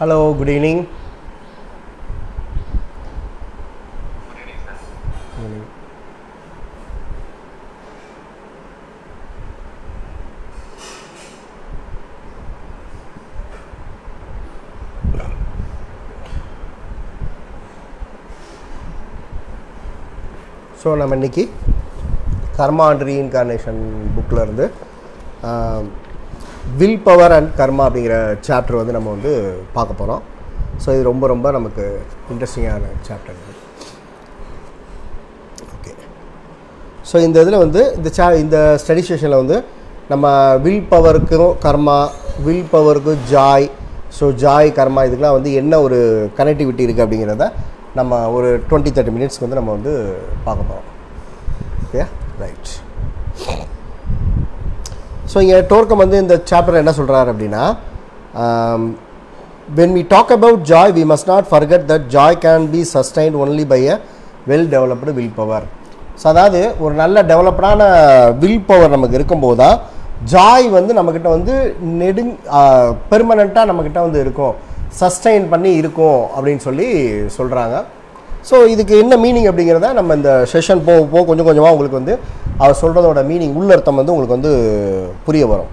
Hello, good evening. Good evening, sir. Good evening. So, நம்ம இன்னைக்கு கர்மா and reincarnation புக்கில் இருந்து வில் பவர் அண்ட் கர்மா அப்படிங்கிற சாப்டர் வந்து நம்ம வந்து பார்க்க போகிறோம். ஸோ இது ரொம்ப ரொம்ப நமக்கு இன்ட்ரெஸ்டிங்கான சாப்டர் இது. ஓகே, ஸோ இந்த இதில் வந்து இந்த ஸ்டடி செஷனில் வந்து நம்ம வில் பவருக்கும் கர்மா, வில் பவருக்கு ஜாய், ஸோ ஜாய் கர்மா இதுக்கெலாம் வந்து என்ன ஒரு கனெக்டிவிட்டி இருக்குது அப்படிங்கிறத நம்ம ஒரு 20-30 மினிட்ஸ்க்கு வந்து நம்ம வந்து பார்க்க போகிறோம். Okay, right. ஸோ இங்கே டோர்க்கம் வந்து இந்த சாப்டர் என்ன சொல்கிறார் அப்படின்னா, when we talk about joy we must not forget that joy can be sustained only by a well developed will power. So அதாவது ஒரு நல்ல டெவலப்டான வில் பவர் நமக்கு இருக்கும்போது தான் ஜாய் வந்து நம்மக்கிட்ட வந்து பெர்மனண்ட்டாக நம்மக்கிட்ட வந்து இருக்கும், சஸ்டெயின் பண்ணி இருக்கும் அப்படின்னு சொல்லி சொல்கிறாங்க. ஸோ இதுக்கு என்ன மீனிங் அப்படிங்கிறத நம்ம இந்த செஷன் போக கொஞ்சம் கொஞ்சமாக உங்களுக்கு வந்து அவர் சொல்கிறதோட மீனிங் உள்ளர்த்தம் வந்து உங்களுக்கு வந்து புரிய வரும்.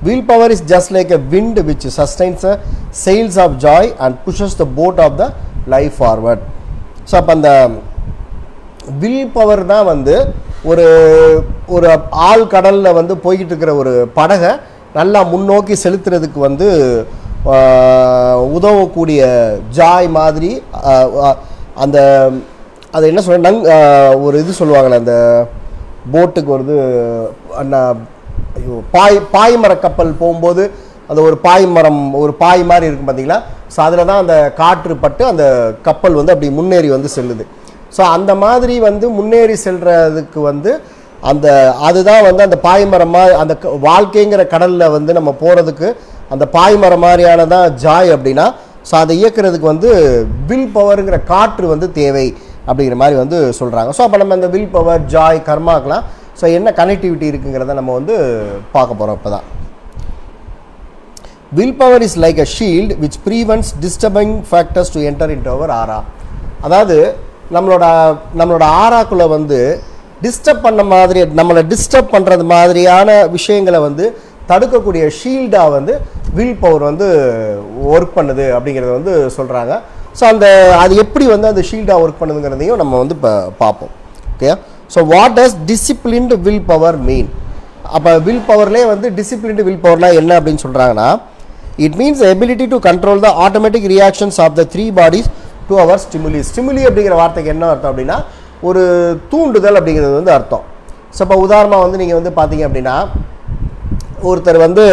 Will power is just like a wind which sustains a sails of joy and pushes the boat of the life forward. So அப்போ அந்த வில் பவர் தான் வந்து ஒரு ஆழ் கடலில் வந்து போய்கிட்டு இருக்கிற ஒரு படகை நல்லா முன்னோக்கி செலுத்துறதுக்கு வந்து உதவக்கூடிய ஜாய் மாதிரி அந்த அது என்ன சொல்ல ஒரு இது சொல்லுவாங்களே, அந்த போட்டுக்கு வருது பாய்மர கப்பல் போகும்போது அந்த ஒரு பாய் மாதிரி இருக்கும் பார்த்தீங்களா. ஸோ அதில் தான் அந்த காற்று பட்டு அந்த கப்பல் வந்து அப்படி முன்னேறி வந்து செல்லுது. ஸோ அந்த மாதிரி வந்து முன்னேறி செல்றதுக்கு வந்து அதுதான் வந்து அந்த பாய்மரமாக அந்த வாழ்க்கைங்கிற கடலில் வந்து நம்ம போகிறதுக்கு அந்த பாய்மரம் மாதிரியானதான் ஜாய் அப்படின்னா. ஸோ அதை இயக்கிறதுக்கு வந்து வில் பவருங்கிற காற்று வந்து தேவை அப்படிங்கிற மாதிரி வந்து சொல்கிறாங்க. ஸோ அப்போ நம்ம அந்த வில் பவர் ஜாய் கர்மாக்கெலாம் ஸோ என்ன கனெக்டிவிட்டி இருக்குங்கிறத நம்ம வந்து பார்க்க போகிறோம். இப்போ தான் will power is like a shield which prevents disturbing factors to enter into our aura. அதாவது நம்மளோட ஆராக்குள்ளே வந்து டிஸ்டர்ப் பண்ண மாதிரி, நம்மளை டிஸ்டர்ப் பண்ணுறது மாதிரியான விஷயங்களை வந்து தடுக்கக்கூடிய ஷீல்டாக வந்து வில் பவர் வந்து ஒர்க் பண்ணுது அப்படிங்கிறத வந்து சொல்கிறாங்க. ஸோ அது எப்படி வந்து அந்த ஷீல்டாக ஒர்க் பண்ணுதுங்கிறதையும் நம்ம வந்து இப்போ பார்ப்போம். Okay, so what does disciplined will power mean? அப்போ வில் பவர்லேயே வந்து டிசிப்ளின்டு வில் பவர்னால் என்ன அப்படின்னு சொல்கிறாங்கன்னா, it means ability to control the automatic reactions of the 3 bodies to our stimuli. Stimuli அப்படிங்கிற வார்த்தைக்கு என்ன அர்த்தம் அப்படின்னா ஒரு தூண்டுதல் அப்படிங்கிறது வந்து அர்த்தம். ஸோ இப்போ உதாரணமாக வந்து நீங்கள் வந்து பார்த்தீங்க அப்படின்னா, ஒருத்தர் வந்து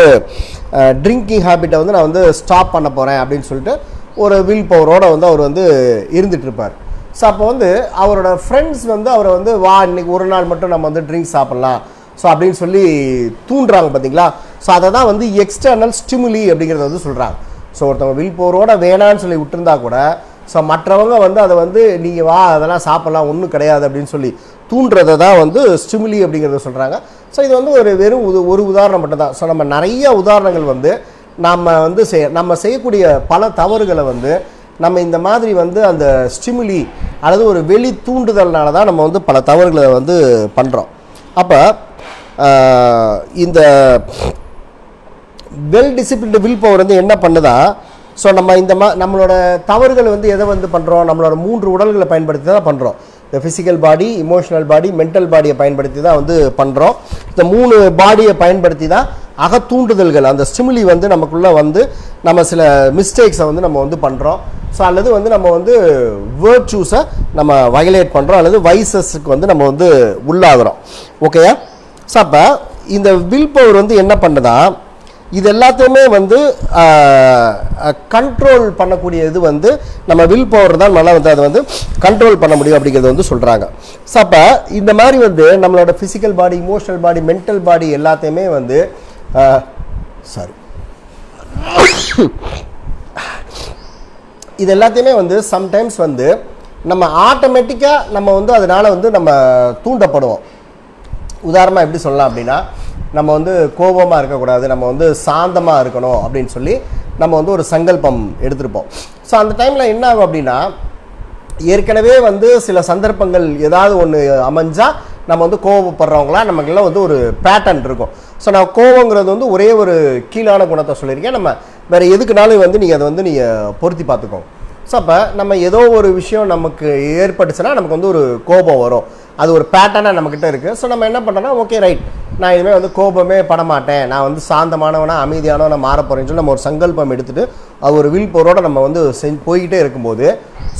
ட்ரிங்கிங் ஹேபிட்டை வந்து நான் வந்து ஸ்டாப் பண்ண போகிறேன் அப்படின்னு சொல்லிட்டு ஒரு வில் பவரோடு வந்து அவர் வந்து இருந்துகிட்ருப்பார். ஸோ அப்போ வந்து அவரோட ஃப்ரெண்ட்ஸ் வந்து அவரை வந்து வா இன்னைக்கு ஒரு நாள் மட்டும் நம்ம வந்து ட்ரிங்க் சாப்பிட்லாம் ஸோ அப்படின்னு சொல்லி தூண்டுறாங்க பார்த்தீங்களா. ஸோ அதை தான் வந்து எக்ஸ்டர்னல் ஸ்டிமுலி அப்படிங்கிறத வந்து சொல்கிறாங்க. ஸோ ஒருத்தவங்க வில் பவரோட வேணான்னு சொல்லி விட்டுருந்தா கூட ஸோ மற்றவங்க வந்து அதை வந்து நீங்கள் வா அதெல்லாம் சாப்பிட்லாம் ஒன்றும் கிடையாது அப்படின்னு சொல்லி தூண்டுறதை தான் வந்து ஸ்டிமுலி அப்படிங்கிறத சொல்கிறாங்க. ஸோ இது வந்து வெறும் ஒரு உதாரணம் மட்டும் தான். ஸோ நம்ம நிறைய உதாரணங்கள் வந்து நம்ம செய்யக்கூடிய பல தவறுகளை வந்து நம்ம இந்த மாதிரி வந்து அந்த ஸ்டிமுலி அல்லது ஒரு வெளி தூண்டுதல்னால தான் நம்ம வந்து பல தவறுகளை வந்து பண்ணுறோம். அப்போ இந்த வெல் டிசிப்ளின்டு வில் பவர் வந்து என்ன பண்ணுதா, ஸோ நம்ம நம்மளோட தவறுகள் வந்து எதை வந்து பண்ணுறோம், நம்மளோட 3 உடல்களை பயன்படுத்தி தான் பண்ணுறோம். இந்த ஃபிசிக்கல் பாடி, இமோஷனல் பாடி, மென்டல் பாடியை பயன்படுத்தி தான் வந்து பண்ணுறோம். இந்த 3 பாடியை பயன்படுத்தி தான் அகத்தூண்டுதல்கள் அந்த ஸ்டிமுலி வந்து நமக்குள்ளே வந்து நம்ம சில மிஸ்டேக்ஸை வந்து நம்ம வந்து பண்ணுறோம். ஸோ அல்லது வந்து நம்ம வந்து வேர்ச்சூஸை நம்ம வயலேட் பண்ணுறோம் அல்லது வைசஸுக்கு வந்து நம்ம வந்து உள்ளாகிறோம். ஓகேயா? ஸோ அப்போ இந்த வில் பவர் வந்து என்ன பண்ணுதா, இது எல்லாத்தையுமே வந்து கண்ட்ரோல் பண்ணக்கூடிய இது வந்து நம்ம வில் பவர் தான் நல்லா வந்து அதை வந்து கண்ட்ரோல் பண்ண முடியும் அப்படிங்கிறது வந்து சொல்கிறாங்க. ஸோ அப்போ இந்த மாதிரி வந்து நம்மளோட ஃபிசிக்கல் பாடி, இமோஷனல் பாடி, மென்டல் பாடி எல்லாத்தையுமே வந்து இது எல்லாத்தையுமே வந்து சம்டைம்ஸ் வந்து நம்ம ஆட்டோமேட்டிக்காக நம்ம வந்து அதனால் வந்து நம்ம தூண்டப்படுவோம். உதாரணமாக எப்படி சொல்லலாம் அப்படின்னா, நம்ம வந்து கோபமாக இருக்கக்கூடாது, நம்ம வந்து சாந்தமாக இருக்கணும் அப்படின்னு சொல்லி நம்ம வந்து ஒரு சங்கல்பம் எடுத்திருப்போம். ஸோ அந்த டைமில் என்ன ஆகும் அப்படின்னா, ஏற்கனவே வந்து சில சந்தர்ப்பங்கள் ஏதாவது ஒன்று அமைஞ்சால் நம்ம வந்து கோவப்படுறவங்களா நமக்குலாம் வந்து ஒரு பேட்டர்ன் இருக்கும். ஸோ நான் கோவங்கிறது வந்து ஒரே ஒரு கீழான குணத்தை சொல்லியிருக்கேன். நம்ம வேறு எதுக்குனாலும் வந்து நீங்கள் அதை வந்து நீங்கள் பொருத்தி பார்த்துக்கோங்க. ஸோ அப்போ நம்ம ஏதோ ஒரு விஷயம் நமக்கு ஏற்பட்டுச்சுன்னா நமக்கு வந்து ஒரு கோபம் வரும். அது ஒரு பேட்டர்னாக நம்மக்கிட்ட இருக்குது. ஸோ நம்ம என்ன பண்ணுறோன்னா, ஓகே ரைட், நான் இனிமேல் வந்து கோபமே படமாட்டேன், நான் வந்து சாந்தமானவனா அமைதியானவனா மாற போகிறேன்னு சொல்லி நம்ம ஒரு சங்கல்பம் எடுத்துகிட்டு அது ஒரு வில் பவரோடு நம்ம வந்து போய்கிட்டே இருக்கும்போது,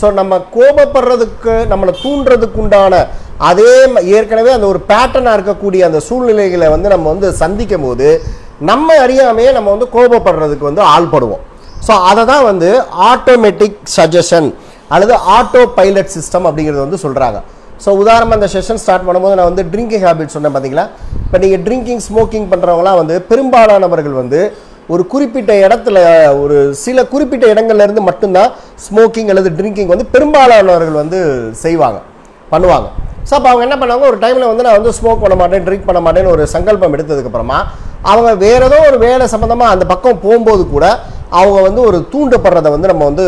ஸோ நம்ம கோபப்படுறதுக்கு நம்மளை தூண்டுறதுக்குண்டான அதே ஏற்கனவே அந்த ஒரு பேட்டர்னாக இருக்கக்கூடிய அந்த சூழ்நிலைகளை வந்து நம்ம வந்து சந்திக்கும் போது நம்ம அறியாமையே நம்ம வந்து கோபப்படுறதுக்கு வந்து ஆள்படுவோம். ஸோ அதை தான் வந்து ஆட்டோமேட்டிக் சஜஷன் அல்லது ஆட்டோ பைலட் சிஸ்டம் அப்படிங்கிறது வந்து சொல்கிறாங்க. ஸோ உதாரணமாக அந்த செஷன் ஸ்டார்ட் பண்ணும்போது நான் வந்து ட்ரிங்கிங் ஹேபிட் சொன்னேன் பார்த்தீங்களா. இப்போ நீங்கள் ட்ரிங்கிங் ஸ்மோக்கிங் பண்ணுறவங்களாம் வந்து பெரும்பாலானவர்கள் வந்து ஒரு குறிப்பிட்ட இடத்துல ஒரு சில குறிப்பிட்ட இடங்கள்லேருந்து மட்டும்தான் ஸ்மோக்கிங் அல்லது ட்ரிங்கிங் வந்து பெரும்பாலானவர்கள் வந்து பண்ணுவாங்க. ஸோ அப்போ அவங்க என்ன பண்ணுவாங்க, ஒரு டைமில் வந்து நான் வந்து ஸ்மோக் பண்ண மாட்டேன், ட்ரிங்க் பண்ண மாட்டேன்னு ஒரு சங்கல்பம் எடுத்ததுக்கப்புறமா அவங்க வேறு ஏதோ ஒரு வேலை சம்மந்தமாக அந்த பக்கம் போகும்போது கூட அவங்க வந்து ஒரு தூண்டப்படுறதை வந்து நம்ம வந்து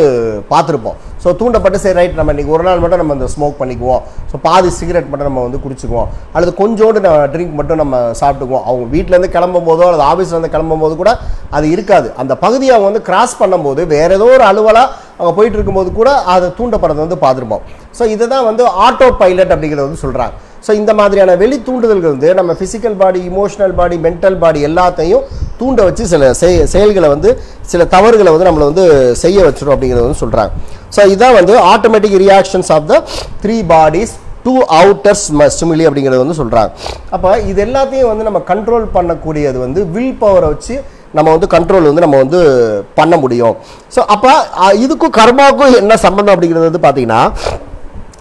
பார்த்துருப்போம். ஸோ தூண்டப்பட்டு சரி ரைட், நம்ம இன்றைக்கி ஒரு நாள் மட்டும் நம்ம இந்த ஸ்மோக் பண்ணிக்குவோம், ஸோ பாதி சிகரெட் மட்டும் நம்ம வந்து குடிச்சுக்குவோம், அல்லது கொஞ்சோண்டு ட்ரிங்க் மட்டும் நம்ம சாப்பிட்டுக்குவோம். அவங்க வீட்டிலேருந்து கிளம்பும் போதோ அல்லது ஆஃபீஸ்லேருந்து கிளம்பும் போது கூட அது இருக்காது. அந்த பகுதியை அவங்க வந்து கிராஸ் பண்ணும்போது வேறு ஏதோ ஒரு அலுவலாக அவங்க போயிட்டு இருக்கும்போது கூட அதை தூண்டப்படுறதை வந்து பார்த்துருப்போம். ஸோ இதை தான் வந்து ஆட்டோ பைலட் அப்படிங்கிறத வந்து சொல்கிறாங்க. ஸோ இந்த மாதிரியான வெளி தூண்டுதல்கள் வந்து நம்ம ஃபிசிக்கல் பாடி, இமோஷனல் பாடி, மென்டல் பாடி எல்லாத்தையும் தூண்ட வச்சு சில செயல்களை வந்து சில தவறுகளை வந்து நம்மளை வந்து செய்ய வச்சிடும் அப்படிங்கிறத வந்து சொல்கிறாங்க. ஸோ இதான் வந்து automatic reactions of the 3 bodies to outer stimuli அப்படிங்கிறது வந்து சொல்கிறாங்க. அப்போ இது எல்லாத்தையும் வந்து நம்ம கண்ட்ரோல் பண்ணக்கூடியது வந்து வில் பவரை வச்சு நம்ம வந்து கண்ட்ரோல் வந்து நம்ம வந்து பண்ண முடியும். ஸோ அப்போ இதுக்கும் கர்மாவுக்கும் என்ன சம்பந்தம் அப்படிங்கிறது வந்து பார்த்தீங்கன்னா,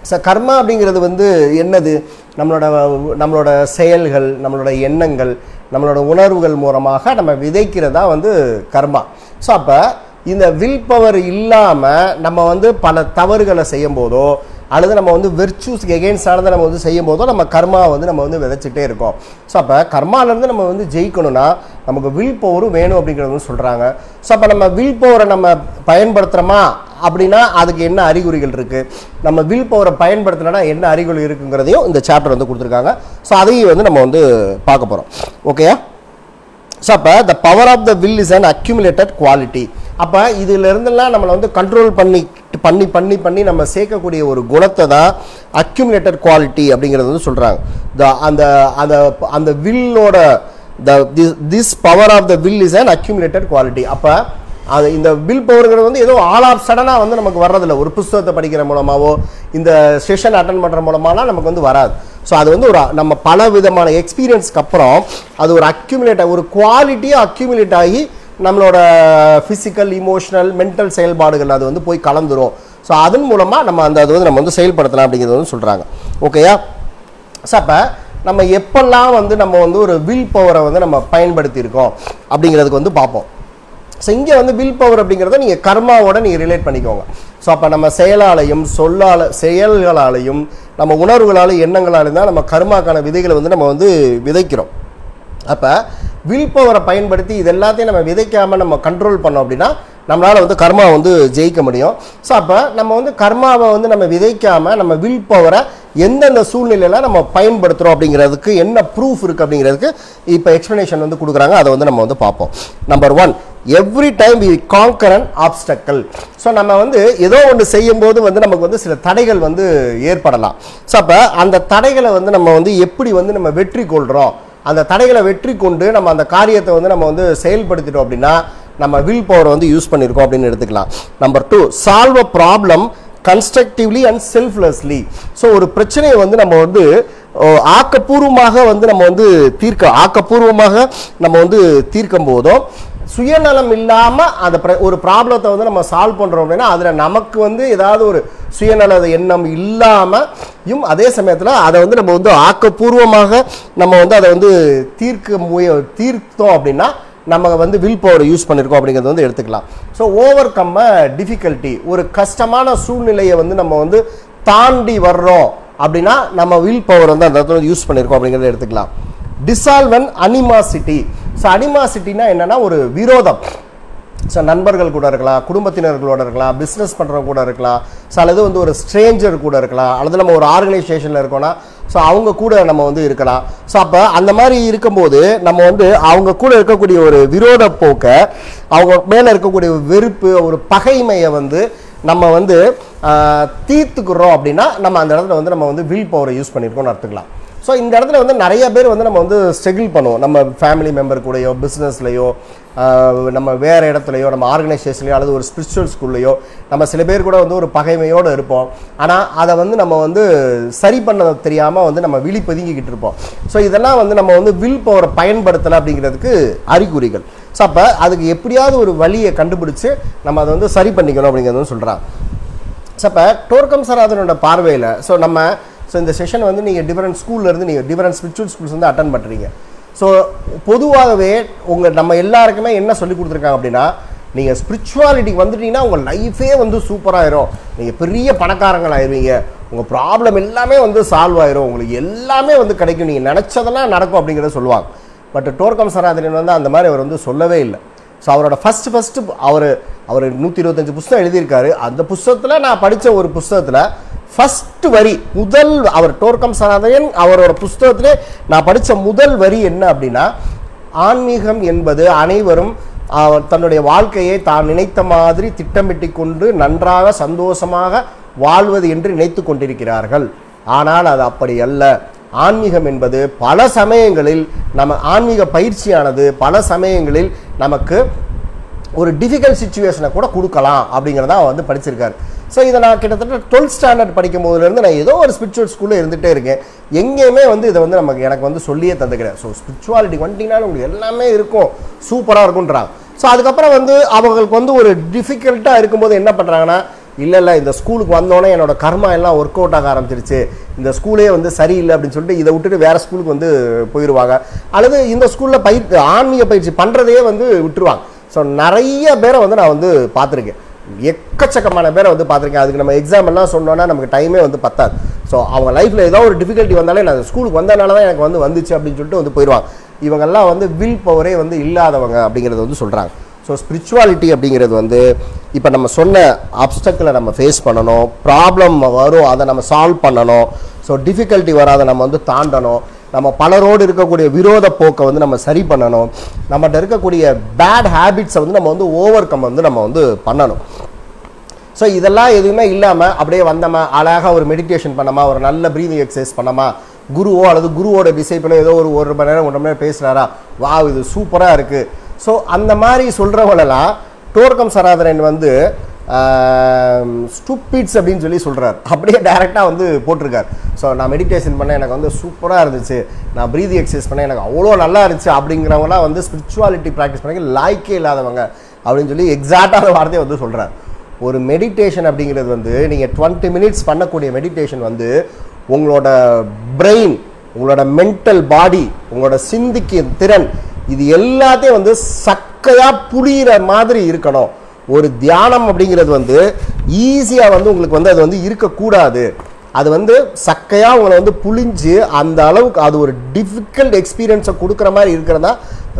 ஸோ கர்மா அப்படிங்கிறது வந்து என்னது, நம்மளோட செயல்கள், நம்மளோட எண்ணங்கள், நம்மளோட உணர்வுகள் மூலமாக நம்ம விதைக்கிறதா வந்து கர்மா. ஸோ அப்போ இந்த வில் பவர் இல்லாமல் நம்ம வந்து பல தவறுகளை செய்யும் போதோ அல்லது நம்ம வந்து வெர்ச்சூஸ்க்கு எகெயின்ஸ்டானதை நம்ம வந்து செய்யும் போதோ நம்ம கர்மா வந்து நம்ம வந்து விதைச்சிட்டே இருக்கோம். ஸோ அப்போ கர்மாலேருந்து நம்ம வந்து ஜெயிக்கணும்னா நமக்கு வில் பவரும் வேணும் அப்படிங்கிறது வந்து சொல்கிறாங்க. ஸோ அப்போ நம்ம வில் பவரை நம்ம பயன்படுத்துகிறோமா அப்படின்னா அதுக்கு என்ன அறிகுறிகள் இருக்குது, நம்ம வில் பவரை பயன்படுத்தினா என்ன அறிகுறி இருக்குங்கிறதையும் இந்த சாப்டர் வந்து கொடுத்துருக்காங்க. ஸோ அதையும் வந்து நம்ம வந்து பார்க்க போகிறோம். ஓகேயா. ஸோ அப்போ the power of the will is an accumulated quality. அப்போ இதிலிருந்தெல்லாம் நம்மளை வந்து கண்ட்ரோல் பண்ணி பண்ணி பண்ணி பண்ணி நம்ம சேர்க்கக்கூடிய ஒரு குணத்தை தான் அக்யூமுலேட்டட் குவாலிட்டி அப்படிங்கிறது வந்து சொல்கிறாங்க. அந்த அந்த அந்த வில்லோட this power of the will is an accumulated quality. அப்போ அது இந்த வில் பவருங்கிறது வந்து ஏதோ ஆல் ஆஃப் சடனாக வந்து நமக்கு வர்றதில்ல. ஒரு புத்தகத்தை படிக்கிற மூலமாகவோ இந்த செஷன் அட்டன் பண்ணுற மூலமாலாம் நமக்கு வந்து வராது. ஸோ அது வந்து ஒரு நம்ம பல விதமான எக்ஸ்பீரியன்ஸ்க்கு அப்புறம் அது ஒரு ஒரு குவாலிட்டியாக அக்யூமுலேட் ஆகி நம்மளோட ஃபிசிக்கல், இமோஷனல், மென்டல் செயல்பாடுகள் அது வந்து போய் கலந்துரும். ஸோ அதன் மூலமாக நம்ம அது வந்து நம்ம வந்து செயல்படுத்தலாம் அப்படிங்கிறது வந்து சொல்கிறாங்க. ஓகேயா. ஸோ அப்போ நம்ம எப்பெல்லாம் வந்து நம்ம வந்து ஒரு வில் பவரை வந்து நம்ம பயன்படுத்தியிருக்கோம் அப்படிங்கிறதுக்கு வந்து பார்ப்போம். ஸோ இங்கே வந்து வில் பவர் அப்படிங்கிறத நீங்கள் கர்மாவோட நீங்கள் ரிலேட் பண்ணிக்கோங்க. ஸோ அப்போ நம்ம செயலாலையும் செயல்களாலையும் நம்ம உணர்வுகளாலும் எண்ணங்களாலும் தான் நம்ம கர்மாக்கான விதைகளை வந்து நம்ம வந்து விதைக்கிறோம். அப்போ வில் பவரை பயன்படுத்தி இது எல்லாத்தையும் நம்ம விதைக்காமல் நம்ம கண்ட்ரோல் பண்ணோம் அப்படின்னா நம்மளால் வந்து கர்மா வந்து ஜெயிக்க முடியும். ஸோ அப்போ நம்ம வந்து கர்மாவை வந்து நம்ம விதைக்காமல் நம்ம வில் பவரை எந்தெந்த சூழ்நிலையில் நம்ம பயன்படுத்துகிறோம் அப்படிங்கிறதுக்கு என்ன ப்ரூஃப் இருக்குது அப்படிங்கிறதுக்கு இப்போ எக்ஸ்ப்ளனேஷன் வந்து கொடுக்குறாங்க. அதை வந்து நம்ம வந்து பார்ப்போம். Number 1, every time we conquer an obstacle. So நம்ம வந்து ஏதோ ஒன்று செய்யும்போது வந்து நமக்கு வந்து சில தடைகள் வந்து ஏற்படலாம். ஸோ அப்போ அந்த தடைகளை வந்து நம்ம வந்து எப்படி வந்து நம்ம வெற்றி கொள்கிறோம், அந்த தடைகளை வெற்றி கொண்டு நம்ம அந்த காரியத்தை வந்து நம்ம வந்து செயல்படுத்திட்டோம் அப்படின்னா நம்ம வில் பவரை வந்து யூஸ் பண்ணியிருக்கோம் அப்படின்னு எடுத்துக்கலாம். Number 2, solve a problem constructively and selflessly. So ஒரு பிரச்சனையை வந்து நம்ம வந்து ஆக்கப்பூர்வமாக வந்து நம்ம வந்து தீர்க்கும் போதும் சுயநலம் இல்லாமல் அந்த ஒரு ப்ராப்ளத்தை வந்து நம்ம சால்வ் பண்ணுறோம் அப்படின்னா அதில் நமக்கு வந்து ஏதாவது ஒரு சுயநல எண்ணம் இல்லாமையும் அதே சமயத்தில் அதை வந்து நம்ம வந்து ஆக்கப்பூர்வமாக நம்ம வந்து அதை வந்து தீர்த்தோம் அப்படின்னா நம்ம வந்து வில் பவர் யூஸ் பண்ணியிருக்கோம் அப்படிங்கிறது வந்து எடுத்துக்கலாம். ஸோ ஓவர் கம் டிஃபிகல்ட்டி, ஒரு கஷ்டமான சூழ்நிலையை வந்து நம்ம வந்து தாண்டி வர்றோம் அப்படின்னா நம்ம வில் பவர் வந்து அந்த இடத்துல யூஸ் பண்ணியிருக்கோம் அப்படிங்கிறத எடுத்துக்கலாம். Dissolve and animosity. ஸோ அனிமாசிட்டினா என்னன்னா ஒரு விரோதம். ஸோ நண்பர்கள் கூட இருக்கலாம், குடும்பத்தினர்களோட இருக்கலாம், பிஸ்னஸ் பண்ணுறவங்க கூட இருக்கலாம், ஸோ அல்லது வந்து ஒரு ஸ்ட்ரேஞ்சர் கூட இருக்கலாம், அல்லது நம்ம ஒரு ஆர்கனைசேஷனில் இருக்கோன்னா ஸோ அவங்க கூட நம்ம வந்து இருக்கலாம். ஸோ அப்போ அந்த மாதிரி இருக்கும்போது நம்ம வந்து அவங்க கூட இருக்கக்கூடிய ஒரு விரோத போக்கை, அவங்க மேலே இருக்கக்கூடிய வெறுப்பு, ஒரு பகைமையை வந்து நம்ம வந்து தீர்த்துக்கிறோம் அப்படின்னா நம்ம அந்த இடத்துல வந்து நம்ம வந்து வில் பவரை யூஸ் பண்ணியிருக்கோம்னு எடுத்துக்கலாம். ஸோ இந்த இடத்துல வந்து நிறைய பேர் வந்து நம்ம வந்து ஸ்ட்ரகிள் பண்ணுவோம், நம்ம ஃபேமிலி மெம்பர் கூடயோ, பிஸ்னஸ்லையோ, நம்ம வேறு இடத்துலையோ, நம்ம ஆர்கனைசேஷன்லையோ, அல்லது ஒரு ஸ்பிரிச்சுவல் ஸ்கூல்லையோ நம்ம சில பேர் கூட வந்து ஒரு பகைமையோடு இருப்போம். ஆனால் அதை வந்து நம்ம வந்து சரி பண்ண தெரியாமல் வந்து நம்ம விழி பதுங்கிக்கிட்டு இருப்போம். ஸோ இதெல்லாம் வந்து நம்ம வந்து வில் பவரை பயன்படுத்தலை அப்படிங்கிறதுக்கு அறிகுறிகள். ஸோ அப்போ அதுக்கு எப்படியாவது ஒரு வழியை கண்டுபிடிச்சு நம்ம அதை வந்து சரி பண்ணிக்கணும் அப்படிங்கிறது வந்து சொல்கிறாங்க. ஸோ அப்போ டோர்கம் சராதனோட பார்வையில் ஸோ இந்த செஷன் வந்து நீங்கள் டிஃப்ரெண்ட் ஸ்கூல்லேருந்து நீங்கள் டிஃப்ரெண்ட் ஸ்பிரிச்சுவல் ஸ்கூல்ஸ் வந்து அட்டன் பண்ணுறீங்க. ஸோ பொதுவாகவே நம்ம எல்லாருக்குமே என்ன சொல்லி கொடுத்துருக்காங்க அப்படின்னா, நீங்கள் ஸ்பிரிச்சுவாலிட்டிக்கு வந்துட்டீங்கன்னா உங்கள் லைஃபே வந்து சூப்பராகிடும், நீங்கள் பெரிய பணக்காரங்கள் ஆயிடுவீங்க, உங்கள் ப்ராப்ளம் எல்லாமே வந்து சால்வ் ஆயிரும், உங்களுக்கு எல்லாமே வந்து கிடைக்கும், நீங்கள் நினச்சதெல்லாம் நடக்கும் அப்படிங்கிறத சொல்லுவாங்க. பட் டோர்கம் சராதனன் வந்து அந்த மாதிரி அவர் வந்து சொல்லவே இல்லை. ஸோ அவரோட ஃபஸ்ட்டு அவர் 125 புஸ்தகம் எழுதியிருக்காரு. அந்த புஸ்தகத்தில் நான் படித்த ஒரு புஸ்தகத்தில் ஃபஸ்ட்டு வரி அவர் டோர்கம் சராதனன் அவரோட புஸ்தகத்திலே நான் படித்த முதல் வரி என்ன அப்படின்னா, ஆன்மீகம் என்பது அனைவரும் தன்னுடைய வாழ்க்கையை தான் நினைத்த மாதிரி திட்டமிட்டு கொண்டு நன்றாக சந்தோஷமாக வாழ்வது என்று நினைத்து கொண்டிருக்கிறார்கள். ஆனால் அது அப்படி அல்ல. ஆன்மீகம் என்பது பல சமயங்களில் ஆன்மீக பயிற்சியானது பல சமயங்களில் நமக்கு ஒரு டிஃபிகல்ட் சிச்சுவேஷனை கூட கொடுக்கலாம் அப்படிங்கிறத வந்து படிச்சிருக்காரு. ஸோ இதை நான் கிட்டத்தட்ட 12th ஸ்டாண்டர்ட் படிக்கும் போதுலேருந்து நான் ஏதோ ஒரு ஸ்பிரிச்சுவல் ஸ்கூலில் இருந்துகிட்டே இருக்கேன். எங்கேயுமே வந்து இதை வந்து எனக்கு வந்து சொல்லியே தந்துக்கிறேன். ஸோ ஸ்பிரிச்சுவாலிட்டி வந்துட்டிங்கன்னா உங்களுக்கு எல்லாமே இருக்கும், சூப்பராக இருக்குன்றாங்க. ஸோ அதுக்கப்புறம் வந்து அவங்களுக்கு வந்து ஒரு டிஃபிகல்ட்டாக இருக்கும்போது என்ன பண்ணுறாங்கன்னா, இல்லை இந்த ஸ்கூலுக்கு வந்தோடனே என்னோட கர்மா எல்லாம் ஒர்க் அவுட் ஆக ஆரம்பிச்சிருச்சு, இந்த ஸ்கூலே வந்து சரியில்லை அப்படின்னு சொல்லிட்டு இதை விட்டுட்டு வேறு ஸ்கூலுக்கு வந்து போயிடுவாங்க, அல்லது இந்த ஸ்கூலில் ஆன்மீக பயிற்சி பண்ணுறதையே வந்து விட்டுருவாங்க. ஸோ நிறைய பேரை வந்து நான் வந்து பார்த்துருக்கேன், எக்கச்சக்கமான பேரை வந்து பார்த்துருக்கேன். அதுக்கு நம்ம எக்ஸாம் எல்லாம் சொன்னோன்னா நமக்கு டைமே வந்து பத்தாது. ஸோ அவங்க லைஃப்பில் ஏதோ ஒரு டிஃபிகல்ட்டி வந்தாலே நான் ஸ்கூலுக்கு வந்ததுனால தான் எனக்கு வந்து வந்துச்சு அப்படின்னு சொல்லிட்டு வந்து போயிடுவாங்க. இவங்கெல்லாம் வந்து வில் பவரே வந்து இல்லாதவங்க அப்படிங்கிறத வந்து சொல்கிறாங்க. ஸோ ஸ்பிரிச்சுவாலிட்டி அப்படிங்கிறது வந்து இப்போ நம்ம சொன்ன அப்டக்கிளை நம்ம ஃபேஸ் பண்ணணும், ப்ராப்ளம் வரும் அதை நம்ம சால்வ் பண்ணணும், ஸோ டிஃபிகல்ட்டி வராத நம்ம வந்து தாண்டணும், நம்ம பலரோடு இருக்கக்கூடிய விரோத போக்கை வந்து நம்ம சரி பண்ணணும், நம்மகிட்ட இருக்கக்கூடிய பேட் ஹேபிட்ஸை வந்து நம்ம வந்து ஓவர் கம் வந்து நம்ம வந்து பண்ணணும். ஸோ இதெல்லாம் எதுவுமே இல்லாமல் அப்படியே வந்தோமா, அழகாக ஒரு மெடிடேஷன் பண்ணோமா, ஒரு நல்ல ப்ரீதிங் எக்ஸசைஸ் பண்ணோமா, குருவோ அல்லது குருவோட டிசைப்பிளோ ஏதோ ஒரு மணி நேரம் 1 மணி நேரம் பேசுகிறாரா, வா இது சூப்பராக இருக்குது. ஸோ அந்த மாதிரி சொல்கிறவங்களெல்லாம் டோர்கம் சராதனன் வந்து ஸ்டூபிட்ஸ் அப்படின்னு சொல்லி சொல்கிறார், அப்படியே டைரெக்டாக வந்து போட்டிருக்கார். ஸோ நான் மெடிடேஷன் பண்ண எனக்கு வந்து சூப்பராக இருந்துச்சு, நான் ப்ரீதிங் எக்ஸசைஸ் பண்ண எனக்கு அவ்வளோ நல்லா இருந்துச்சு அப்படிங்கிறவங்களாம் வந்து ஸ்பிரிச்சுவாலிட்டி ப்ராக்டிஸ் பண்ணி லாய்க்கே இல்லாதவங்க அப்படின்னு சொல்லி எக்ஸாக்டான வார்த்தையை வந்து சொல்கிறார். ஒரு மெடிடேஷன் அப்படிங்கிறது வந்து நீங்கள் 20 மினிட்ஸ் பண்ணக்கூடிய மெடிடேஷன் வந்து உங்களோட பிரெயின், உங்களோட மென்டல் பாடி, உங்களோட சிந்திக்க திறன், இது எல்லாத்தையும் வந்து சக்கையாக புளிகிற மாதிரி இருக்கணும். ஒரு தியானம் அப்படிங்கிறது வந்து ஈஸியாக வந்து உங்களுக்கு வந்து அது வந்து இருக்கக்கூடாது. அது வந்து சக்கையாக உங்களை வந்து புளிஞ்சு அந்த அளவுக்கு அது ஒரு டிஃபிகல்ட் எக்ஸ்பீரியன்ஸை கொடுக்குற மாதிரி இருக்கிறதா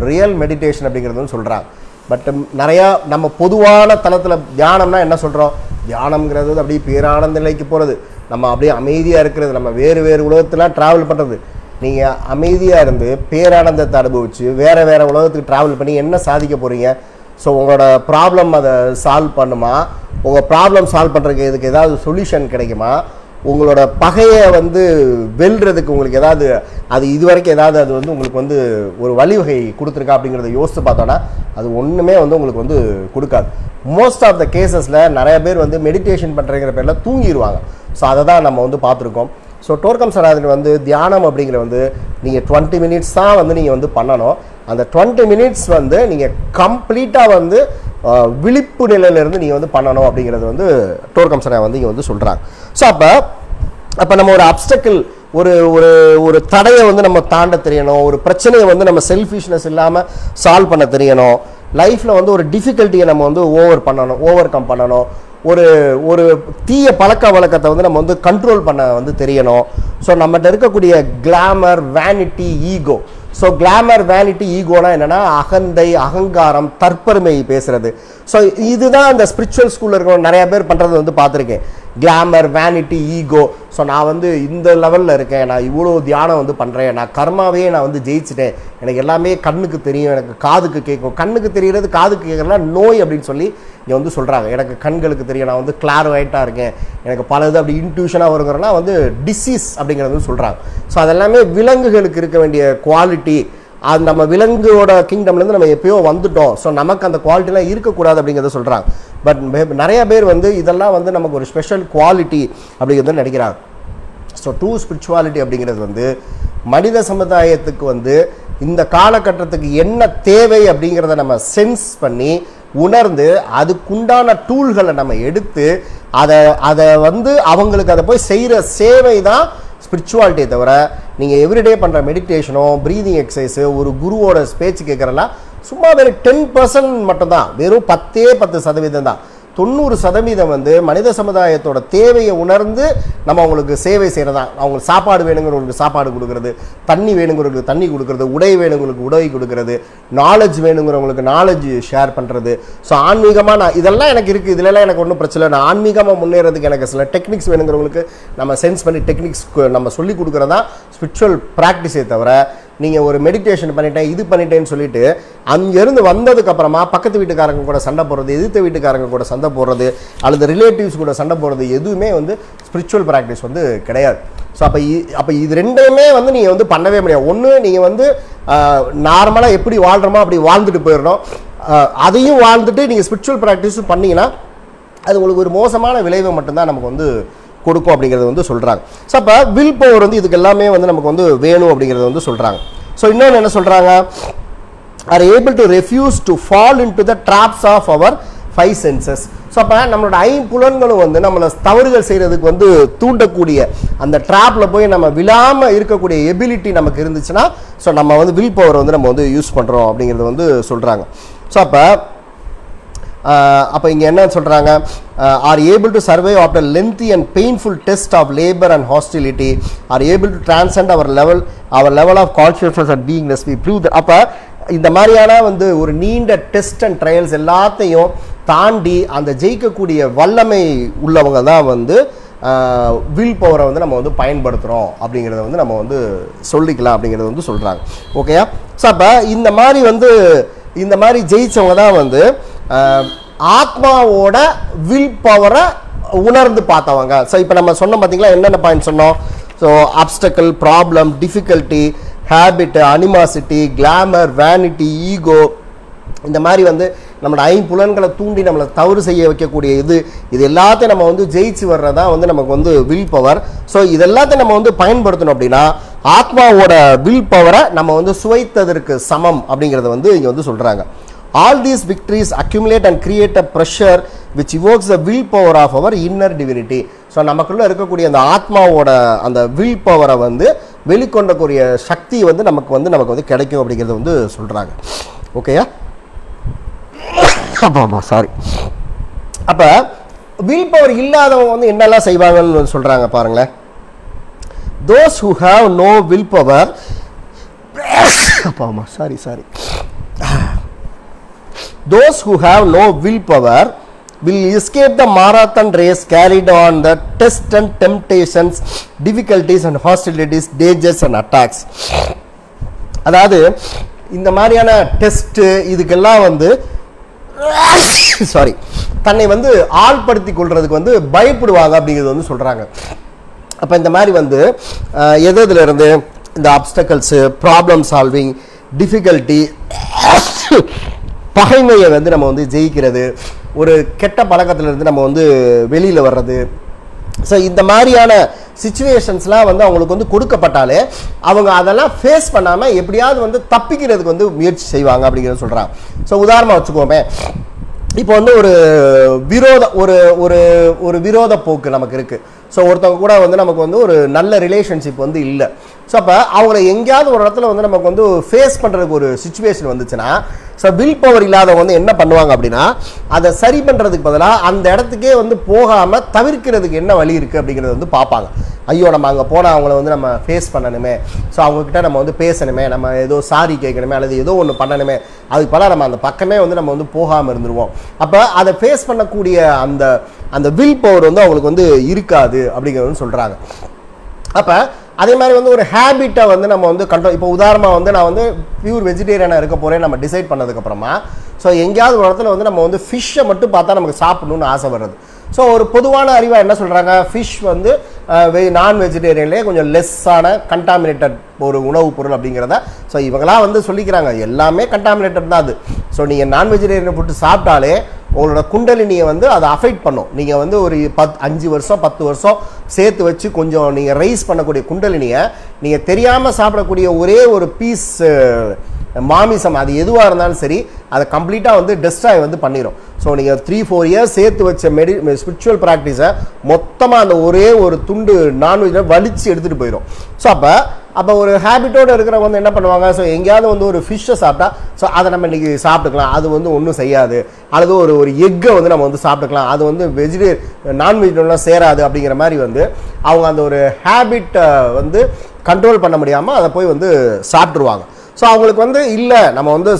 ரியல் மெடிடேஷன் அப்படிங்கிறது வந்து சொல்கிறாங்க. பட் நிறையா நம்ம பொதுவான தளத்தில் தியானம்னா என்ன சொல்கிறோம், தியானம்ங்கிறது அப்படியே பேரானந்த நிலைக்கு போகிறது, நம்ம அப்படியே அமைதியாக இருக்கிறது, நம்ம வேறு உலகத்துலாம் ட்ராவல் பண்ணுறது. நீங்கள் அமைதியாக இருந்து பேரானந்தத்தை அனுபவிச்சு வேறு உலகத்துக்கு ட்ராவல் பண்ணி என்ன சாதிக்க போகிறீங்க? ஸோ உங்களோட ப்ராப்ளம் அதை சால்வ் பண்ணுமா, உங்கள் ப்ராப்ளம் சால்வ் பண்ணுறதுக்கு இதுக்கு ஏதாவது சொல்யூஷன் கிடைக்குமா, உங்களோட பகையை வந்து வெல்றதுக்கு உங்களுக்கு ஏதாவது அது இதுவரைக்கும் ஏதாவது அது வந்து உங்களுக்கு வந்து ஒரு வழிவகை கொடுத்துருக்கா அப்படிங்கிறத யோசித்து பார்த்தோன்னா அது ஒன்றுமே வந்து உங்களுக்கு வந்து கொடுக்காது. மோஸ்ட் ஆஃப் த கேசஸில் நிறைய பேர் வந்து மெடிடேஷன் பண்ணுறங்கிற பேரில் தூங்கிடுவாங்க. ஸோ அதை தான் நம்ம வந்து பார்த்துருக்கோம். ஸோ டோர்கம் சராதனன் வந்து தியானம் அப்படிங்கிற வந்து நீங்கள் 20 மினிட்ஸ் தான் வந்து நீங்கள் வந்து பண்ணணும். அந்த 20 மினிட்ஸ் வந்து நீங்கள் கம்ப்ளீட்டாக வந்து விழிப்பு நிலையிலேருந்து நீங்கள் வந்து பண்ணணும் அப்படிங்கிறது வந்து டோர்கம் சராதனன் வந்து இங்கே வந்து சொல்கிறாங்க. ஸோ அப்போ நம்ம ஒரு அப்டக்கிள் ஒரு ஒரு ஒரு தடையை வந்து நம்ம தாண்ட தெரியணும், ஒரு பிரச்சனையை வந்து நம்ம செல்ஃபிஷ்னஸ் இல்லாமல் சால்வ் பண்ண தெரியணும், லைஃப்பில் வந்து ஒரு டிஃபிகல்ட்டியை நம்ம வந்து ஓவர் கம் பண்ணணும், ஒரு ஒரு தீய பழக்க வழக்கத்தை வந்து நம்ம வந்து கண்ட்ரோல் பண்ண வந்து தெரியணும். ஸோ நம்மகிட்ட இருக்கக்கூடிய glamour, vanity, ego, so glamour vanity ஈகோனா என்னன்னா அகந்தை அகங்காரம் தற்பெருமை பேசுறது. ஸோ இதுதான் அந்த ஸ்பிரிச்சுவல் ஸ்கூலில் இருக்கிற நிறைய பேர் பண்ணுறது வந்து பார்த்துருக்கேன். Glamour vanity ego. ஸோ நான் வந்து இந்த லெவலில் இருக்கேன், நான் இவ்வளோ தியானம் வந்து பண்ணுறேன், நான் கர்மாவே நான் வந்து ஜெயிச்சிட்டேன், எனக்கு எல்லாமே கண்ணுக்கு தெரியும், எனக்கு காதுக்கு கேட்கும். கண்ணுக்கு தெரிகிறது காதுக்கு கேட்குறதுனா நோய் அப்படின்னு சொல்லி இங்கே வந்து சொல்கிறாங்க. எனக்கு கண்களுக்கு தெரியும், நான் வந்து கிளார்வைட்டாக இருக்கேன், எனக்கு பலது அப்படி இன்ட்யூஷனாக வருங்கிறனா வந்து டிசீஸ் அப்படிங்கிறது சொல்கிறாங்க. ஸோ அதெல்லாமே விலங்குகளுக்கு இருக்க வேண்டிய குவாலிட்டி. அது நம்ம விலங்குவோட கிங்டம்லேருந்து நம்ம எப்பயோ வந்துட்டோம். ஸோ நமக்கு அந்த குவாலிட்டிலாம் இருக்கக்கூடாது அப்படிங்கிறத சொல்கிறாங்க. பட் நிறைய பேர் வந்து இதெல்லாம் வந்து நமக்கு ஒரு ஸ்பெஷல் குவாலிட்டி அப்படிங்கிறது நினைக்கிறாங்க. ஸோ ட்ரூ ஸ்பிரிச்சுவாலிட்டி அப்படிங்கிறது வந்து மனித சமுதாயத்துக்கு வந்து இந்த காலகட்டத்துக்கு என்ன தேவை அப்படிங்கிறத நம்ம சென்ஸ் பண்ணி உணர்ந்து அதுக்குண்டான டூல்களை நம்ம எடுத்து அதை வந்து அவங்களுக்கு அதை போய் செய்கிற சேவை தான் ஸ்பிரிச்சுவாலிட்டியை தவிர நீங்கள் எவ்ரிடே பண்ணுற மெடிடேஷனோ ப்ரீதிங் எக்ஸசைஸு ஒரு குருவோட பேச்சு கேட்குறலாம் சும்மா வெறும் 10% மட்டும்தான், வெறும் 10% தான். 90% வந்து மனித சமுதாயத்தோட தேவையை உணர்ந்து நம்ம அவங்களுக்கு சேவை செய்கிறதா. அவங்களுக்கு சாப்பாடு வேணுங்கிறவங்களுக்கு சாப்பாடு கொடுக்குறது, தண்ணி வேணுங்கிறவங்களுக்கு தண்ணி கொடுக்குறது, உடை வேணுங்களுக்கு உடை கொடுக்குறது, நாலேஜ் வேணுங்கிறவங்களுக்கு நாலேஜ் ஷேர் பண்ணுறது. ஸோ ஆன்மீகமாக நான் இதெல்லாம் எனக்கு இருக்குது, இதிலெல்லாம் எனக்கு ஒன்றும் பிரச்சனை இல்லை. நான் ஆன்மீகமாக முன்னேறதுக்கு எனக்கு சில டெக்னிக்ஸ் வேணுங்கிறவங்களுக்கு நம்ம சென்ஸ் பண்ணி டெக்னிக்ஸ் நம்ம சொல்லிக் கொடுக்குறதா ஸ்பிரிச்சுவல் ப்ராக்டிஸே தவிர நீங்கள் ஒரு மெடிடேஷன் பண்ணிட்டேன் இது பண்ணிட்டேன்னு சொல்லிட்டு அங்கேருந்து வந்ததுக்கப்புறமா பக்கத்து வீட்டுக்காரங்க கூட சண்டை போடுறது, எதிர்த்த வீட்டுக்காரங்க கூட சண்டை போடுறது, அல்லது ரிலேட்டிவ்ஸ் கூட சண்டை போடுறது எதுவுமே வந்து ஸ்பிரிச்சுவல் ப்ராக்டிஸ் வந்து கிடையாது. ஸோ அப்போ இது ரெண்டையுமே வந்து நீங்கள் வந்து பண்ணவே முடியாது. ஒன்று நீங்கள் வந்து நார்மலாக எப்படி வாழ்கிறோமோ அப்படி வாழ்ந்துட்டு போயிடணும். அதையும் வாழ்ந்துட்டு நீங்கள் ஸ்பிரிச்சுவல் ப்ராக்டிஸும் பண்ணிங்கன்னா அது உங்களுக்கு ஒரு மோசமான விளைவை மட்டும்தான் நமக்கு வந்து கொடுக்கும் அப்படிங்கிறது வந்து சொல்கிறாங்க. ஸோ அப்போ வில் பவர் வந்து இதுக்கு எல்லாமே வந்து நமக்கு வந்து வேணும் அப்படிங்கிறது வந்து சொல்கிறாங்க. ஸோ இன்னொன்று என்ன சொல்கிறாங்க, are able to refuse to fall into the traps of our 5 senses. So அப்போ நம்மளோட 5 புலன்களும் வந்து நம்மளை தவறுகள் செய்கிறதுக்கு வந்து தூண்டக்கூடிய அந்த ட்ராப்பில் போய் நம்ம விழாமல் இருக்கக்கூடிய எபிலிட்டி நமக்கு இருந்துச்சுன்னா ஸோ நம்ம வந்து வில் பவர் வந்து நம்ம வந்து யூஸ் பண்ணுறோம் அப்படிங்கிறது வந்து சொல்கிறாங்க. ஸோ அப்போ இங்கே என்ன சொல்கிறாங்க, are able to survive after lengthy and painful test of labour and hostility, are able to transcend our level of consciousness and beingness we prove. அப்போ இந்த மாதிரியான வந்து ஒரு நீண்ட டெஸ்ட் அண்ட் ட்ரையல்ஸ் எல்லாத்தையும் தாண்டி அந்த ஜெயிக்கக்கூடிய வல்லமை உள்ளவங்க தான் வந்து வில் பவரை வந்து நம்ம வந்து பயன்படுத்துகிறோம் அப்படிங்கிறத வந்து நம்ம வந்து சொல்லிக்கலாம் அப்படிங்கிறத வந்து சொல்கிறாங்க. ஓகேயா? ஸோ அப்போ இந்த மாதிரி ஜெயிச்சவங்க தான் வந்து ஆத்மாவோட வில் பவரை உணர்ந்து பார்த்தவங்க. ஸோ இப்போ நம்ம சொன்னோம் பார்த்தீங்களா, என்னென்ன பாயிண்ட் சொன்னோம். So obstacle, problem, difficulty, habit, animosity, glamour, vanity, ego, இந்த மாதிரி வந்து நம்மளோட 5 புலன்களை தூண்டி நம்மளை தவறு செய்ய வைக்கக்கூடிய இது எல்லாத்தையும் நம்ம வந்து ஜெயிச்சு வர்றதா வந்து நமக்கு வந்து வில் பவர். ஸோ இது எல்லாத்தையும் நம்ம வந்து பயன்படுத்தணும் அப்படின்னா ஆத்மாவோட வில் பவரை நம்ம வந்து சுவைத்ததற்கு சமம் அப்படிங்கிறத வந்து இங்கே வந்து சொல்கிறாங்க. All these victories accumulate and create a pressure which evokes the will power of our inner divinity. So நமக்குள்ளே இருக்கக்கூடிய அந்த ஆத்மாவோட அந்த வில் பவரை வந்து வெளிக்கொண்டக்கூடிய சக்தி வந்து நமக்கு வந்து கிடைக்கும் அப்படிங்கிறத வந்து சொல்கிறாங்க. ஓகேயா? சாரி. அப்போ வில் பவர் இல்லாதவங்க வந்து என்னெல்லாம் செய்வாங்கன்னு சொல்கிறாங்க பாருங்களேன். Those who have no will power Those who have no willpower will escape the marathon race carried on the tests and temptations, difficulties and hostilities, dangers and attacks. அதாவது இந்த மாதிரியான டெஸ்ட் இதுக்கெல்லாம் வந்து தன்னை வந்து ஆள்படுத்தி கொள்றதுக்கு வந்து பயப்படுவாங்க அப்படிங்கிறது வந்து சொல்றாங்க. அப்போ இந்த மாதிரி வந்து எதுல இருந்து இந்த அப்டக்கிள்ஸு, ப்ராப்ளம் சால்விங், டிஃபிகல்ட்டி, பகைமையை வந்து நம்ம வந்து ஜெயிக்கிறது, ஒரு கெட்ட பழக்கத்திலிருந்து நம்ம வந்து வெளியில் வர்றது. ஸோ இந்த மாதிரியான சிச்சுவேஷன்ஸ்லாம் வந்து அவங்களுக்கு வந்து கொடுக்கப்பட்டாலே அவங்க அதெல்லாம் ஃபேஸ் பண்ணாமல் எப்படியாவது வந்து தப்பிக்கிறதுக்கு வந்து முயற்சி செய்வாங்க அப்படிங்கிறத சொல்கிறாங்க. ஸோ உதாரணமாக வச்சுக்கோமே, இப்போ வந்து ஒரு விரோத போக்கு நமக்கு இருக்குது. ஸோ ஒருத்தவங்க கூட வந்து நமக்கு வந்து ஒரு நல்ல ரிலேஷன்ஷிப் வந்து இல்லை. ஸோ அப்போ அவங்கள எங்கேயாவது ஒரு இடத்துல வந்து நமக்கு வந்து ஃபேஸ் பண்ணுறதுக்கு ஒரு சுச்சுவேஷன் வந்துச்சுன்னா, ஸோ வில் பவர் இல்லாதவங்க வந்து என்ன பண்ணுவாங்க அப்படின்னா, அதை சரி பண்ணுறதுக்கு பதிலாக அந்த இடத்துக்கே வந்து போகாமல் தவிர்க்கிறதுக்கு என்ன வழி இருக்குது அப்படிங்கிறத வந்து பார்ப்பாங்க. ஐயோ நம்ம அங்கே போனால் அவங்கள வந்து நம்ம ஃபேஸ் பண்ணணுமே, ஸோ அவங்கக்கிட்ட நம்ம வந்து பேசணுமே, நம்ம ஏதோ சாரி கேட்கணுமே, அல்லது ஏதோ ஒன்று பண்ணணுமே, அதுக்கு பதிலாக நம்ம அந்த பக்கமே வந்து நம்ம வந்து போகாமல் இருந்துருவோம். அப்போ அதை ஃபேஸ் பண்ணக்கூடிய அந்த அந்த வில் பவர் வந்து அவங்களுக்கு வந்து இருக்காது அப்படிங்கிறது சொல்கிறாங்க. அப்போ அதே மாதிரி வந்து ஒரு ஹேபிட்டை வந்து நம்ம வந்து கண்ட்ரோல், இப்போ உதாரணமாக வந்து நான் வந்து பியூர் வெஜிடேரியனாக இருக்க போகிறேன் நம்ம டிசைட் பண்ணதுக்கப்புறமா, ஸோ எங்கேயாவது ஒரு இடத்துல வந்து நம்ம வந்து ஃபிஷ்ஷை மட்டும் பார்த்தா நமக்கு சாப்பிடணும்னு ஆசை வர்றது. ஸோ ஒரு பொதுவான அறிவாக என்ன சொல்கிறாங்க, ஃபிஷ் வந்து நான் வெஜிடேரியன்லேயே கொஞ்சம் லெஸ்ஸான கண்டாமினேட்டட் ஒரு உணவுப் பொருள் அப்படிங்கிறத ஸோ இவங்களாம் வந்து சொல்லிக்கிறாங்க. எல்லாமே கண்டாமினேட்டட் தான் அது. ஸோ நீங்கள் நான் வெஜிடேரியன் ஃபுட்டு சாப்பிட்டாலே உங்களோட குண்டலினியை வந்து அதை அஃபெக்ட் பண்ணும். நீங்கள் வந்து ஒரு 5 வருஷம் 10 வருஷம் சேர்த்து வச்சு கொஞ்சம் நீங்கள் ரைஸ் பண்ணக்கூடிய குண்டலினியை நீங்கள் தெரியாமல் சாப்பிடக்கூடிய ஒரே ஒரு பீஸ் மாமிசம் அது எதுவாக இருந்தாலும் சரி, அதை கம்ப்ளீட்டாக வந்து டெஸ்ட்ராய் வந்து பண்ணிடும். ஸோ நீங்கள் 3-4 இயர்ஸ் சேர்த்து வச்ச ஸ்பிரிச்சுவல் ப்ராக்டிஸை மொத்தமாக அந்த ஒரே ஒரு துண்டு நான்வெஜ்ஜில் வலிச்சு எடுத்துகிட்டு போயிடும். ஸோ அப்போ ஒரு ஹேபிட்டோடு இருக்கிறவங்க வந்து என்ன பண்ணுவாங்க, ஸோ எங்கேயாவது வந்து ஒரு ஃபிஷ்ஷை சாப்பிட்டா ஸோ அதை நம்ம இன்றைக்கி சாப்பிட்டுக்கலாம், அது வந்து ஒன்றும் செய்யாது, அல்லது ஒரு எக்கை வந்து நம்ம வந்து சாப்பிட்டுக்கலாம், அது வந்து நான்வெஜ்லாம் சேராது அப்படிங்கிற மாதிரி வந்து அவங்க அந்த ஒரு ஹேபிட்டை வந்து கண்ட்ரோல் பண்ண முடியாமல் அதை போய் வந்து சாப்பிட்ருவாங்க. ஸோ அவங்களுக்கு வந்து இல்லை நம்ம வந்து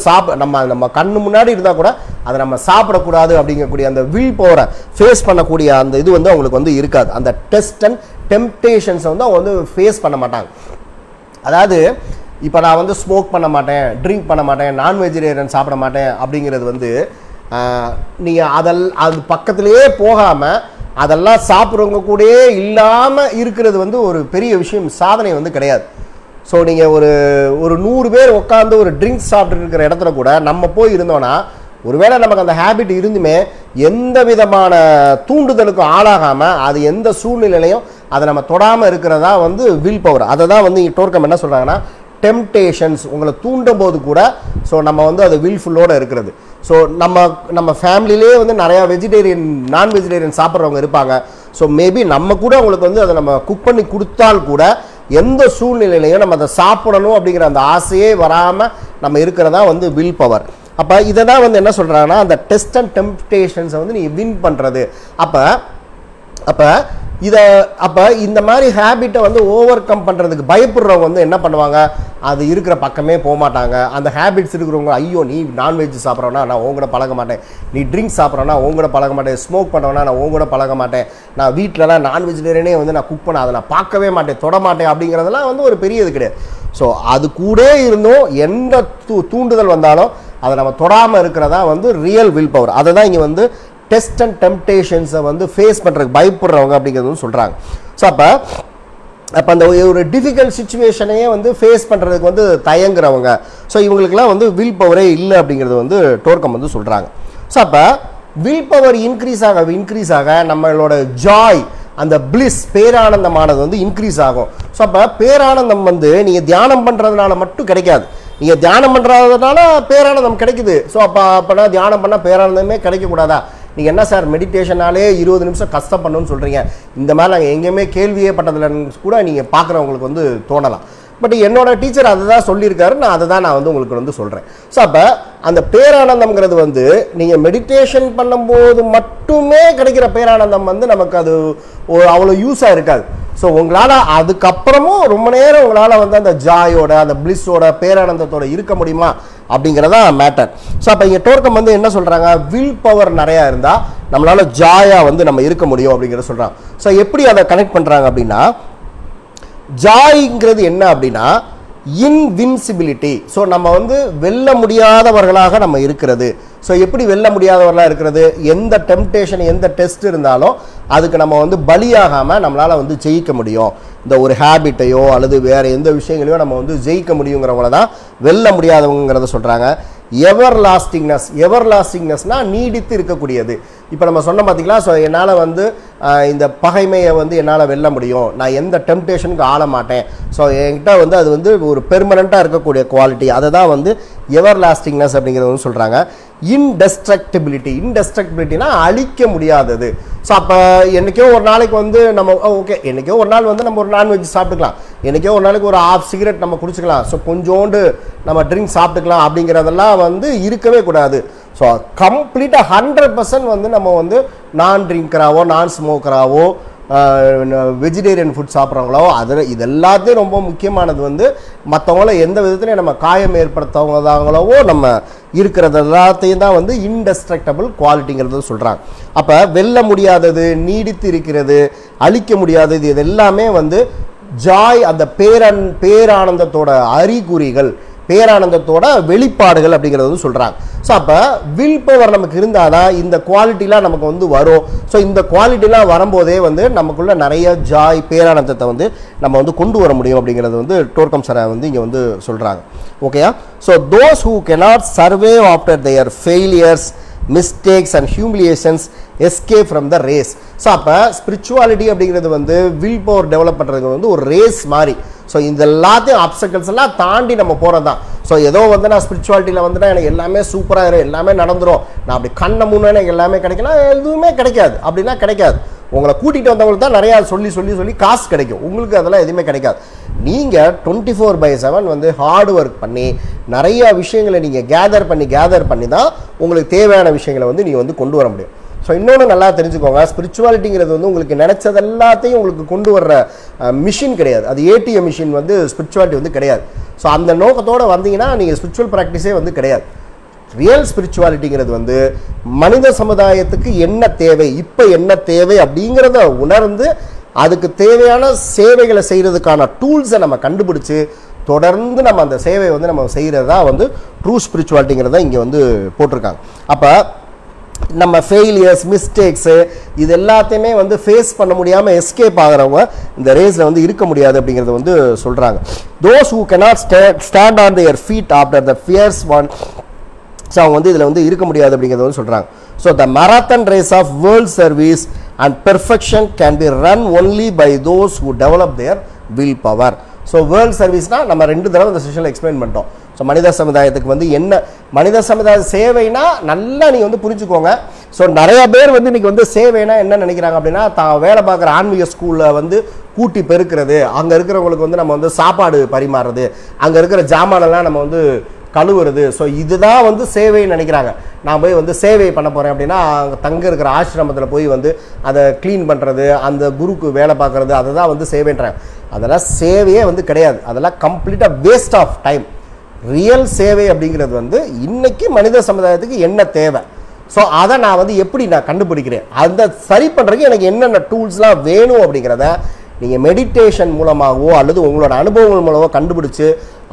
நம்ம கண்ணு முன்னாடி இருந்தால் கூட அதை நம்ம சாப்பிடக்கூடாது அப்படிங்கக்கூடிய அந்த வில் பவரை ஃபேஸ் பண்ணக்கூடிய அந்த இது வந்து அவங்களுக்கு வந்து இருக்காது. அந்த டெஸ்ட் அண்ட் டெம்ப்டேஷன்ஸை வந்து அவங்க வந்து ஃபேஸ் பண்ண மாட்டாங்க. அதாவது இப்போ நான் வந்து ஸ்மோக் பண்ண மாட்டேன், ட்ரிங்க் பண்ண மாட்டேன், நான் வெஜிடேரியன் சாப்பிட மாட்டேன் அப்படிங்கிறது வந்து நீங்கள் அது பக்கத்துலேயே போகாமல் அதெல்லாம் சாப்பிட்றவங்க கூடயே இல்லாமல் இருக்கிறது வந்து ஒரு பெரிய விஷயம், சாதனை வந்து கிடையாது. ஸோ நீங்கள் ஒரு 100 பேர் உட்காந்து ஒரு ட்ரிங்க்ஸ் சாப்பிட்டு இருக்கிற இடத்துல கூட நம்ம போய் இருந்தோன்னா, ஒருவேளை நமக்கு அந்த ஹேபிட் இருந்துமே எந்த விதமான தூண்டுதலுக்கும் ஆளாகாமல் அது எந்த சூழ்நிலையிலையும் அதை நம்ம தொடாமல் இருக்கிறதா வந்து வில் பவர். அதை தான் வந்து டோர்க்கம் என்ன சொல்கிறாங்கன்னா, டெம்ப்டேஷன்ஸ் உங்களை தூண்டும் போது கூட ஸோ நம்ம வந்து அது வில்ஃபுல்லோடு இருக்கிறது. ஸோ நம்ம ஃபேமிலியிலே வந்து நிறையா நான் வெஜிடேரியன் சாப்பிட்றவங்க இருப்பாங்க. ஸோ மேபி நம்ம கூட அவங்களுக்கு வந்து அதை நம்ம குக் பண்ணி கொடுத்தால் கூட எந்த சூழ்நிலையிலையும் நம்ம அதை சாப்பிடணும் அப்படிங்கிற அந்த ஆசையே வராமல் நம்ம இருக்கிறதா வந்து வில் பவர். அப்போ இதை தான் வந்து என்ன சொல்கிறாங்கன்னா, அந்த டெஸ்ட் அண்ட் டெம்ப்டேஷன்ஸை வந்து நீங்கள் வின் பண்ணுறது. அப்போ இந்த மாதிரி ஹேபிட்டை வந்து ஓவர் கம் பண்ணுறதுக்கு பயப்படுறவங்க வந்து என்ன பண்ணுவாங்க, அது இருக்கிற பக்கமே போக மாட்டாங்க. அந்த ஹேபிட்ஸ் இருக்கிறவங்க, ஐயோ நீ நான்வெஜ் சாப்பிட்றவனா நான் உங்களோட பழக மாட்டேன், நீ ட்ரிங்க்ஸ் சாப்பிட்றவனா உங்களோட பழக மாட்டேன், ஸ்மோக் பண்ணுறவனா நான் உங்களோட பழக மாட்டேன், நான் வீட்டிலலாம் நான் வெஜிடேரியனே வந்து நான் குக் பண்ண அதை நான் பார்க்கவே மாட்டேன், தொட மாட்டேன் அப்படிங்கிறதெல்லாம் வந்து ஒரு பெரிய இது கிடையாது. ஸோ அது கூட இருந்தும் எந்த தூண்டுதல் வந்தாலும் அதை நம்ம தொடாமல் இருக்கிறதா வந்து ரியல் வில் பவர். அதை தான் இங்கே வந்து டெஸ்ட் அண்ட் டெம்ப்டேஷன்ஸை வந்து ஃபேஸ் பண்ணுறதுக்கு பயப்படுறவங்க அப்படிங்கிறது சொல்கிறாங்க. ஸோ அப்போ அந்த ஒரு டிஃபிகல்ட் சுச்சுவேஷனையே வந்து ஃபேஸ் பண்ணுறதுக்கு வந்து தயங்குறவங்க, ஸோ இவங்களுக்குலாம் வந்து வில் பவரே இல்லை அப்படிங்கிறது வந்து டோர்க்கம் வந்து சொல்கிறாங்க. ஸோ அப்போ வில் பவர் இன்க்ரீஸ் ஆக நம்மளோட ஜாய், அந்த பிளிஸ் பேரானந்தமானது வந்து இன்க்ரீஸ் ஆகும். ஸோ அப்போ பேரானந்தம் வந்து நீங்கள் தியானம் பண்ணுறதுனால மட்டும் கிடைக்காது, நீங்கள் தியானம் பண்ணுறதுனால பேரானந்தம் கிடைக்குது. ஸோ அப்போனா தியானம் பண்ணால் பேரானந்தமே கிடைக்கக்கூடாதா? நீங்கள் என்ன சார் மெடிடேஷனாலே 20 நிமிஷம் கஷ்டப்படணும்னு சொல்கிறீங்க, இந்த மாதிரி நாங்கள் எங்கேயுமே கேள்வியே பட்டதில்லைன்னு கூட நீங்கள் பார்க்குறவங்களுக்கு வந்து தோணலாம். பட் என்னோட டீச்சர் அதை தான் சொல்லியிருக்காரு, நான் அதை தான் நான் வந்து உங்களுக்கு வந்து சொல்கிறேன். ஸோ அப்போ அந்த பேரானந்தம்ங்கிறது வந்து நீங்கள் மெடிடேஷன் பண்ணும்போது மட்டுமே கிடைக்கிற பேரானந்தம் வந்து நமக்கு அது அவ்வளோ யூஸாக இருக்காது. ஸோ உங்களால் அதுக்கப்புறமும் ரொம்ப நேரம் உங்களால் வந்து அந்த ஜாயோட அந்த பிளிஸோட பேரானந்தத்தோட இருக்க முடியுமா அப்படிங்கிறதா மேட்டர். ஸோ அப்போ இங்கே டோர்க்கம் வந்து என்ன சொல்கிறாங்க, வில் பவர் நிறையா இருந்தால் நம்மளால் ஜாயாக வந்து நம்ம இருக்க முடியும் அப்படிங்கிறத சொல்கிறாங்க. ஸோ எப்படி அதை கனெக்ட் பண்ணுறாங்க அப்படின்னா, ஜாய்ங்கிறது என்ன அப்படின்னா இன்வின்சிபிலிட்டி. ஸோ நம்ம வந்து வெல்ல முடியாதவர்களாக நம்ம இருக்கிறது. ஸோ எப்படி வெல்ல முடியாதவர்களாக இருக்கிறது, எந்த டெம்ப்டேஷன் எந்த டெஸ்ட் இருந்தாலும் அதுக்கு நம்ம வந்து பலியாகாமல் நம்மளால் வந்து ஜெயிக்க முடியும். இந்த ஒரு ஹேபிட்டையோ அல்லது வேறு எந்த விஷயங்களையோ நம்ம வந்து ஜெயிக்க முடியுங்கிறவங்கள தான் வெல்ல முடியாதவங்கிறத சொல்கிறாங்க. எவர்லாஸ்டிங்னஸ்னால் நீடித்து இருக்கக்கூடியது. இப்போ நம்ம சொன்ன பார்த்தீங்களா, ஸோ என்னால் வந்து இந்த பகைமையை வந்து என்னால் வெல்ல முடியும், நான் எந்த டெம்ப்டேஷனுக்கு ஆள மாட்டேன், ஸோ என்கிட்ட வந்து அது வந்து ஒரு பெர்மனண்ட்டாக இருக்கக்கூடிய குவாலிட்டி, அதை தான் வந்து எவர் லாஸ்டிங்னஸ் அப்படிங்கிறது வந்து சொல்கிறாங்க. இன்டெஸ்ட்ரக்டிபிலிட்டினா அழிக்க முடியாதது. ஸோ அப்போ என்றைக்கோ ஒரு நாளைக்கு வந்து நம்ம ஓகே, என்றைக்கோ ஒரு நாள் வந்து நம்ம ஒரு நான்வெஜ் சாப்பிட்டுக்கலாம், என்றைக்கோ ஒரு நாளைக்கு ஒரு ½ சிகரெட் நம்ம குடிச்சிக்கலாம், ஸோ கொஞ்சோண்டு நம்ம ட்ரிங்க் சாப்பிட்டுக்கலாம் அப்படிங்கிறதெல்லாம் வந்து இருக்கவே கூடாது. ஸோ கம்ப்ளீட்டாக 100% வந்து நம்ம வந்து நான் ட்ரிங்கராவோ நான் ஸ்மோக்கராவோ வெஜிடேரியன் ஃபுட் சாப்பிட்றவங்களோ அதில் இது எல்லாத்தையும் ரொம்ப முக்கியமானது வந்து மற்றவங்கள எந்த விதத்துலையும் நம்ம காயம் ஏற்படுத்தவங்கதாங்களவோ நம்ம இருக்கிறது எல்லாத்தையும் தான் வந்து இன்டெஸ்ட்ரக்டபிள் குவாலிட்டிங்கிறது சொல்கிறாங்க. அப்போ வெல்ல முடியாதது, நீடித்து இருக்கிறது, அழிக்க முடியாதது, இது எல்லாமே வந்து ஜாய் அந்த பேரானந்தத்தோட அறிகுறிகள், பேரானந்தத்தோட வெளிப்பாடுகள் அப்படிங்கிறது வந்து சொல்கிறாங்க. ஸோ அப்போ வில் பவர் நமக்கு இருந்தால் தான் இந்த குவாலிட்டிலாம் நமக்கு வந்து வரும். ஸோ இந்த குவாலிட்டிலாம் வரும்போதே வந்து நமக்குள்ள நிறைய ஜாய் பேரானந்தத்தை வந்து நம்ம வந்து கொண்டு வர முடியும் அப்படிங்கிறது வந்து டோர்கம் சரா வந்து இங்கே வந்து சொல்கிறாங்க. ஓகேயா? So those who cannot survive after their failures, mistakes and humiliations escape from the race. So அப்போ ஸ்பிரிச்சுவாலிட்டி அப்படிங்கிறது வந்து வில் பவர் டெவலப் பண்ணுறதுக்கு வந்து ஒரு ரேஸ் மாதிரி. ஸோ இந்த எல்லாத்தையும் அப்சக்கல்ஸ் எல்லாம் தாண்டி நம்ம போகிறது தான். ஸோ ஏதோ வந்து நான் ஸ்பிரிச்சுவாலிட்டியில் வந்துட்டா எனக்கு எல்லாமே சூப்பராக இருக்கும், எல்லாமே நடந்துடும், நான் அப்படி கண்ண முன்னே எனக்கு எல்லாமே கிடைக்கலாம், எதுவுமே கிடைக்காது. அப்படின்னா கிடைக்காது. உங்களை கூட்டிகிட்டு வந்தவங்களுக்கு தான் நிறையா சொல்லி சொல்லி சொல்லி காசு கிடைக்கும், உங்களுக்கு அதெல்லாம் எதுவுமே கிடைக்காது. நீங்கள் 24/7 வந்து ஹார்ட் ஒர்க் பண்ணி நிறையா விஷயங்களை நீங்கள் கேதர் பண்ணி தான் உங்களுக்கு தேவையான விஷயங்களை வந்து நீங்கள் வந்து கொண்டு வர முடியும். ஸோ இன்னொன்று நல்லா தெரிஞ்சுக்கோங்க, ஸ்பிரிச்சுவாலிட்டிங்கிறது வந்து உங்களுக்கு நினச்சது எல்லாத்தையும் உங்களுக்கு கொண்டு வர்ற மிஷின் கிடையாது. அது ஏடிஎம் மிஷின் வந்து ஸ்பிரிச்சுவாலிட்டி வந்து கிடையாது. ஸோ அந்த நோக்கத்தோடு வந்தீங்கன்னா நீங்கள் ஸ்பிரிச்சுவல் ப்ராக்டிஸே வந்து கிடையாது. ரியல் ஸ்பிரிச்சுவாலிட்டிங்கிறது வந்து மனித சமுதாயத்துக்கு என்ன தேவை, இப்போ என்ன தேவை அப்படிங்கிறத உணர்ந்து அதுக்கு தேவையான சேவைகளை செய்கிறதுக்கான டூல்ஸை நம்ம கண்டுபிடிச்சி தொடர்ந்து நம்ம அந்த சேவையை வந்து நம்ம செய்கிறது தான் வந்து ட்ரூ ஸ்பிரிச்சுவாலிட்டிங்கிறத இங்கே வந்து போட்டிருக்காங்க. அப்போ நம்ம ஃபெயிலியர்ஸ், மிஸ்டேக்ஸு இது எல்லாத்தையுமே வந்து ஃபேஸ் பண்ண முடியாமல் எஸ்கேப் ஆகிறவங்க இந்த ரேஸில் வந்து இருக்க முடியாது அப்படிங்கிறத வந்து சொல்கிறாங்க. Those who cannot stand on their feet after the fierce one, so அவங்க வந்து இதில் வந்து இருக்க முடியாது அப்படிங்கிறத வந்து சொல்கிறாங்க. So the marathon race of world service and perfection can be run only by those who develop their will power. So world சர்வீஸ்னால் நம்ம 2 தடவை இந்த செஷனில் எக்ஸ்பிளைன் பண்ணிட்டோம். ஸோ மனித சமுதாயத்துக்கு வந்து என்ன மனித சமுதாய சேவைனா நல்லா நீங்கள் வந்து புரிஞ்சுக்கோங்க. ஸோ நிறையா பேர் வந்து இன்றைக்கி வந்து சேவைனா என்ன நினைக்கிறாங்க அப்படின்னா, தான் வேலை பார்க்குற ஆன்மீக ஸ்கூலில் வந்து கூட்டி பெருக்கிறது, அங்கே இருக்கிறவங்களுக்கு வந்து நம்ம வந்து சாப்பாடு பரிமாறுறது, அங்கே இருக்கிற ஜாமானெல்லாம் நம்ம வந்து கழுவுறது. ஸோ இதுதான் வந்து சேவைன்னு நினைக்கிறாங்க. நான் போய் வந்து சேவை பண்ண போகிறேன் அப்படின்னா அங்கே தங்க இருக்கிற ஆசிரமத்தில் போய் வந்து அதை க்ளீன் பண்ணுறது, அந்த குருக்கு வேலை பார்க்குறது, அதை தான் வந்து சேவைன்றாங்க. அதெல்லாம் சேவையே வந்து கிடையாது. அதெல்லாம் கம்ப்ளீட்டாக வேஸ்ட் ஆஃப் டைம். ரியல் சேவை அப்படிங்கிறது வந்து இன்றைக்கி மனித சமுதாயத்துக்கு என்ன தேவை, ஸோ அதை நான் வந்து எப்படி நான் கண்டுபிடிக்கிறேன், அதை சரி பண்ணுறதுக்கு எனக்கு என்னென்ன டூல்ஸ்லாம் வேணும் அப்படிங்கிறத நீங்கள் மெடிடேஷன் மூலமாகவோ அல்லது உங்களோட அனுபவங்கள் மூலமோ கண்டுபிடிச்சி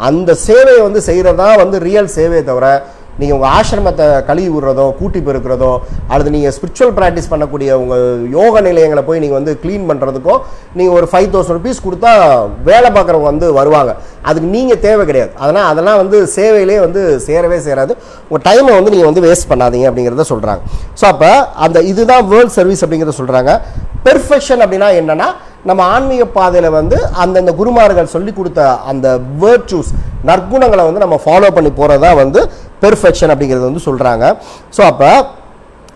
அந்த சேவையை வந்து செய்கிறதா வந்து ரியல் சேவையை தவிர நீங்கள் உங்கள் ஆசிரமத்தை கழுவி விடுறதோ கூட்டி பெருக்கிறதோ அல்லது நீங்கள் ஸ்பிரிச்சுவல் ப்ராக்டிஸ் பண்ணக்கூடிய உங்கள் யோக நிலையங்களை போய் நீங்கள் வந்து க்ளீன் பண்ணுறதுக்கோ நீங்கள் ஒரு 5000 rupees கொடுத்தா வேலை பார்க்குறவங்க வந்து வருவாங்க. அதுக்கு நீங்கள் தேவை கிடையாது. அதெல்லாம் வந்து சேவையிலே வந்து சேரவே சேராது. உங்கள் டைமை வந்து நீங்கள் வந்து வேஸ்ட் பண்ணாதீங்க அப்படிங்கிறத சொல்கிறாங்க. ஸோ அப்போ அந்த இதுதான் வேர்ல்ட் சர்வீஸ் அப்படிங்கிறத சொல்கிறாங்க. பெர்ஃபெக்ஷன் அப்படின்னா என்னென்னா, நம்ம ஆன்மீக பாதையில் வந்து அந்தந்த குருமார்கள் சொல்லி கொடுத்த அந்த வேர்ச்சூஸ் நற்குணங்களை வந்து நம்ம ஃபாலோ பண்ணி போகிறதா வந்து பெர்ஃபெக்ஷன் அப்படிங்கிறது வந்து சொல்கிறாங்க. ஸோ அப்போ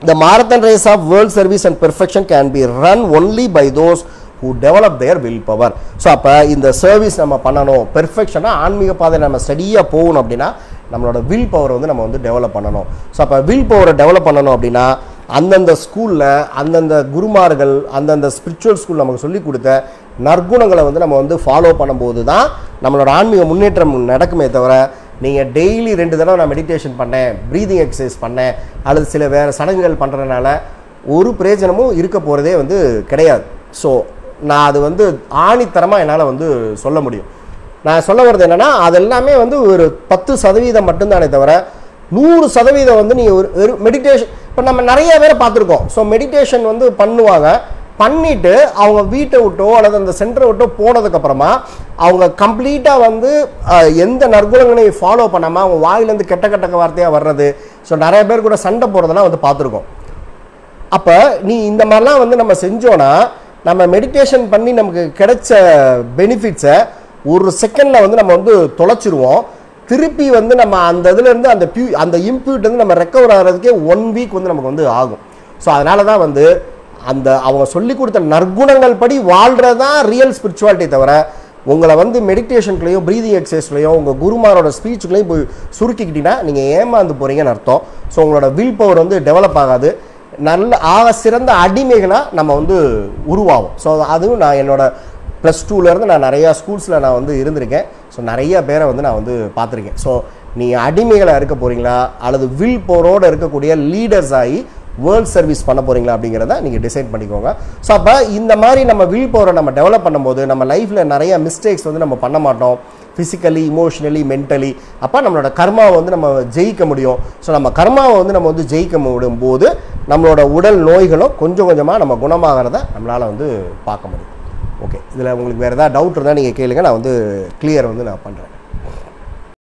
the marathon race of world service and perfection can be run only by those who develop their will power. So அப்போ இந்த சர்வீஸ் நம்ம பண்ணணும், பெர்ஃபெக்ஷனாக ஆன்மீக பாதையில் நம்ம ஸ்டடியாக போகணும் அப்படின்னா நம்மளோட வில் பவர் வந்து நம்ம வந்து டெவலப் பண்ணணும். ஸோ அப்போ வில் பவரை டெவலப் பண்ணணும் அப்படின்னா அந்தந்த ஸ்கூலில் அந்தந்த குருமார்கள் அந்தந்த ஸ்பிரிச்சுவல் ஸ்கூல் நமக்கு சொல்லி கொடுத்த நற்குணங்களை வந்து நம்ம வந்து ஃபாலோ பண்ணும்போது தான் நம்மளோட ஆன்மீக முன்னேற்றம் நடக்குமே தவிர நீங்கள் டெய்லி 2 தடவை நான் மெடிடேஷன் பண்ணேன், ப்ரீதிங் எக்ஸசைஸ் பண்ணேன் அல்லது சில வேறு சடங்குகள் பண்ணுறதுனால ஒரு பிரயோஜனமும் இருக்க போகிறதே வந்து கிடையாது. ஸோ நான் அது வந்து ஆணித்தரமாக என்னால் வந்து சொல்ல முடியும். நான் சொல்ல வர்றது என்னென்னா, அதெல்லாமே வந்து ஒரு 10% மட்டும்தானே தவிர 100% வந்து நீங்கள் ஒரு மெடிடேஷன் இப்போ நம்ம நிறைய பேரை பார்த்துருக்கோம். ஸோ மெடிடேஷன் வந்து பண்ணுவாங்க, பண்ணிவிட்டு அவங்க வீட்டை விட்டோ அல்லது அந்த சென்டரை விட்டோ போனதுக்கப்புறமா அவங்க கம்ப்ளீட்டாக வந்து எந்த நற்குணங்களையும் ஃபாலோ பண்ணாமல் அவங்க வாயிலேருந்து கெட்ட கெட்ட வார்த்தையாக வர்றது, ஸோ நிறைய பேர் கூட சண்டை போடுறதெல்லாம் வந்து பார்த்துருக்கோம். அப்போ நீ இந்த மாதிரிலாம் வந்து நம்ம செஞ்சோன்னா நம்ம மெடிடேஷன் பண்ணி நமக்கு கிடைச்ச பெனிஃபிட்ஸை ஒரு செகண்டில் வந்து நம்ம வந்து தொலைச்சிருவோம். திருப்பி வந்து நம்ம அந்த இதுலேருந்து அந்த இம்ப்யூட் வந்து நம்ம ரெக்கவர் ஆகிறதுக்கே 1 வீக் வந்து நமக்கு வந்து ஆகும். ஸோ அதனால தான் வந்து அந்த அவங்க சொல்லி கொடுத்த நற்குணங்கள் படி வாழ்கிறது தான் ரியல் ஸ்பிரிச்சுவாலிட்டி தவிர உங்களை வந்து மெடிடேஷன்லையும் ப்ரீதிங் எக்ஸசைஸ்லையும் உங்கள் குருமாரோட ஸ்பீச்சுக்களையும் போய் சுருக்கிக்கிட்டீங்கன்னா நீங்கள் ஏமாந்து போகிறீங்கன்னு அர்த்தம். ஸோ உங்களோட வில் பவர் வந்து டெவலப் ஆகாது. நல்ல சிறந்த அடிமைகளாக நம்ம வந்து உருவாகும். ஸோ அதுவும் நான் என்னோட +2லேருந்து நான் நிறையா ஸ்கூல்ஸில் நான் வந்து இருந்திருக்கேன். ஸோ நிறைய பேரை வந்து நான் வந்து பார்த்துருக்கேன். ஸோ நீங்கள் அடிமைகளாக இருக்க போகிறீங்களா அல்லது வில் பவரோடு இருக்கக்கூடிய லீடர்ஸ் ஆகி வேர்ல்ட் சர்வீஸ் பண்ண போகிறீங்களா அப்படிங்கிறத நீங்கள் டிசைட் பண்ணிக்கோங்க. ஸோ அப்போ இந்த மாதிரி நம்ம வில் பவரை நம்ம டெவலப் பண்ணும்போது நம்ம லைஃப்பில் நிறைய மிஸ்டேக்ஸ் வந்து நம்ம பண்ண மாட்டோம். Physically, emotionally, mentally. அப்போ நம்மளோட கர்மாவை வந்து நம்ம ஜெயிக்க முடியும். ஸோ நம்ம கர்மாவை வந்து நம்ம வந்து ஜெயிக்க முடியும்போது நம்மளோட உடல் நோய்களும் கொஞ்சம் கொஞ்சமாக நம்ம குணமாகிறத நம்மளால் வந்து பார்க்க முடியும். ஓகே, இதில் உங்களுக்கு வேறு ஏதாவது டவுட் இருந்தால் நீங்கள் கேளுங்க, நான் வந்து கிளியர் வந்து நான் பண்ணுறேன்.